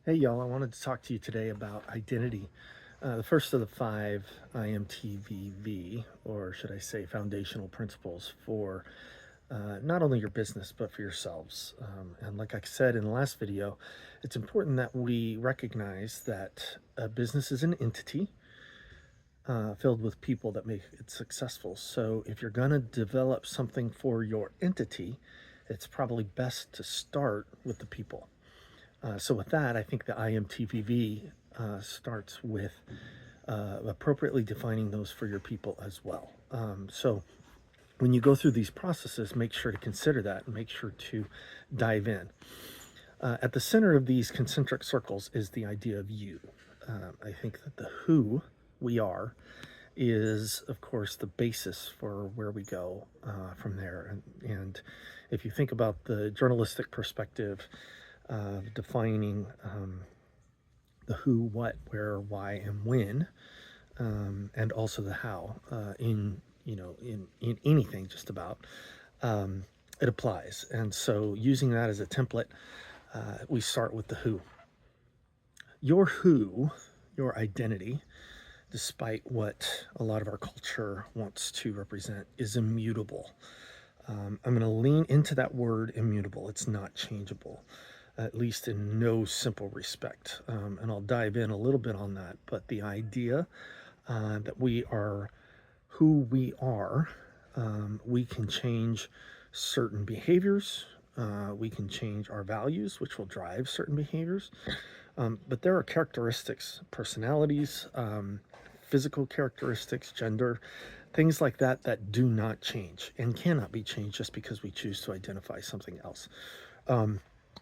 Hey y'all, I wanted to talk to you today about identity. The first of the five IMTVV, or should I say foundational principles for not only your business but for yourselves. And like I said in the last video, it's important that we recognize that a business is an entity filled with people that make it successful. So if you're going to develop something for your entity, it's probably best to start with the people. So with that, I think the IMTVV starts with appropriately defining those for your people as well. So when you go through these processes, make sure to consider that and make sure to dive in. At the center of these concentric circles is the idea of you. I think that the who we are is, of course, the basis for where we go from there. And if you think about the journalistic perspective, defining the who, what, where, why, and when, and also the how in anything just about, it applies. And so using that as a template, we start with the who. Your who, your identity, despite what a lot of our culture wants to represent, is immutable. I'm going to lean into that word immutable. It's not changeable, at least in no simple respect. And I'll dive in a little bit on that. But the idea that we are who we are, we can change certain behaviors. We can change our values, which will drive certain behaviors. But there are characteristics, personalities, physical characteristics, gender, things like that that do not change and cannot be changed just because we choose to identify something else.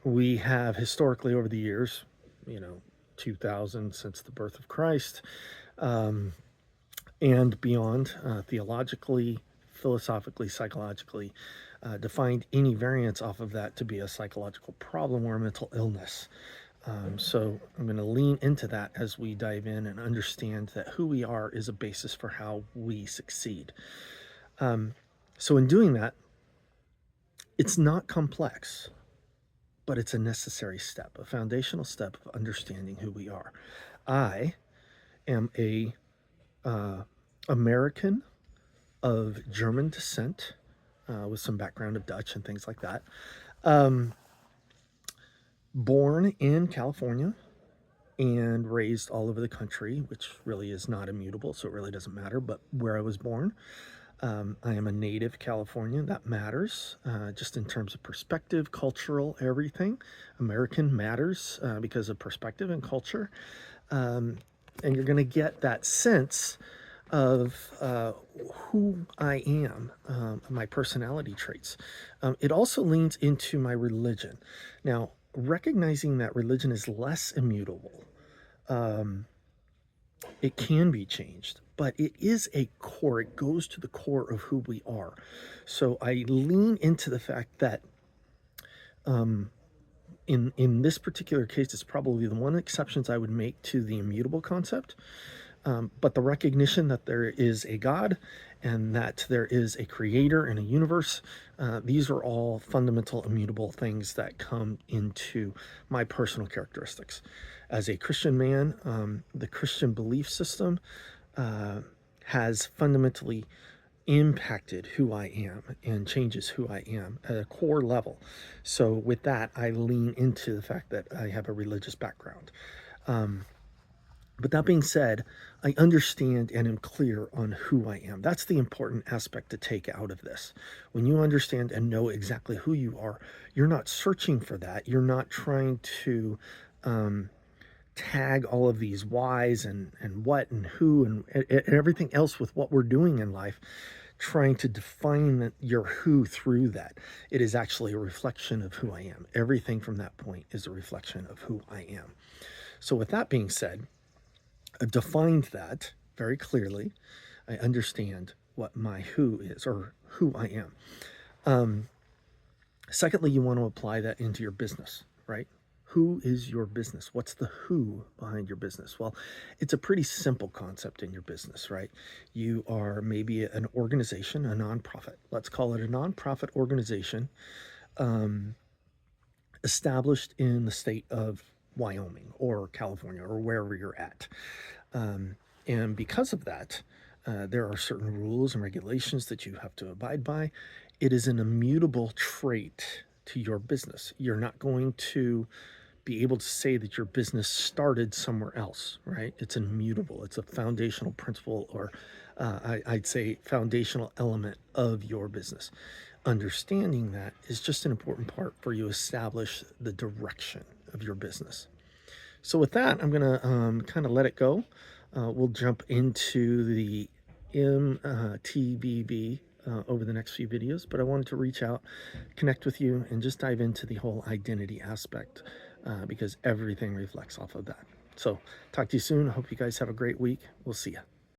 We have historically over the years, 2000 since the birth of Christ, and beyond, theologically, philosophically, psychologically, defined any variance off of that to be a psychological problem or a mental illness. So I'm going to lean into that as we dive in and understand that who we are is a basis for how we succeed. So in doing that, it's not complex, but it's a necessary step, a foundational step of understanding who we are. I am a American of German descent, with some background of Dutch and things like that. Born in California and raised all over the country, which really is not immutable, so it really doesn't matter, but where I was born. I am a native Californian. That matters, just in terms of perspective, cultural, everything. American matters because of perspective and culture. And you're going to get that sense of who I am, my personality traits. It also leans into my religion. Now, recognizing that religion is less immutable, it can be changed, but it is a core. It goes to the core of who we are. So I lean into the fact that in this particular case, it's probably the one exceptions I would make to the immutable concept. But the recognition that there is a God and that there is a creator and a universe, these are all fundamental immutable things that come into my personal characteristics. As a Christian man, the Christian belief system has fundamentally impacted who I am and changes who I am at a core level. So with that, I lean into the fact that I have a religious background. But that being said, I understand and am clear on who I am. That's the important aspect to take out of this. When you understand and know exactly who you are, you're not searching for that. You're not trying to tag all of these whys and what and who and everything else with what we're doing in life, trying to define your who through that. It is actually a reflection of who I am. Everything from that point is a reflection of who I am. So with that being said, I've defined that very clearly. I understand what my who is, or who I am. Secondly, you want to apply that into your business, right? Who is your business? What's the who behind your business? Well, it's a pretty simple concept in your business, right? You are maybe an organization, a nonprofit. Let's call it a nonprofit organization, established in the state of Wyoming or California or wherever you're at. Um, and because of that, there are certain rules and regulations that you have to abide by. It is an immutable trait to your business. You're not going to be able to say that your business started somewhere else, right? It's immutable. It's a foundational principle, or I'd say foundational element of your business. Understanding that is just an important part for you to establish the direction of your business. So with that, I'm going to kind of let it go. We'll jump into the MTBB over the next few videos, but I wanted to reach out, connect with you, and just dive into the whole identity aspect because everything reflects off of that. So talk to you soon. Hope you guys have a great week. We'll see you.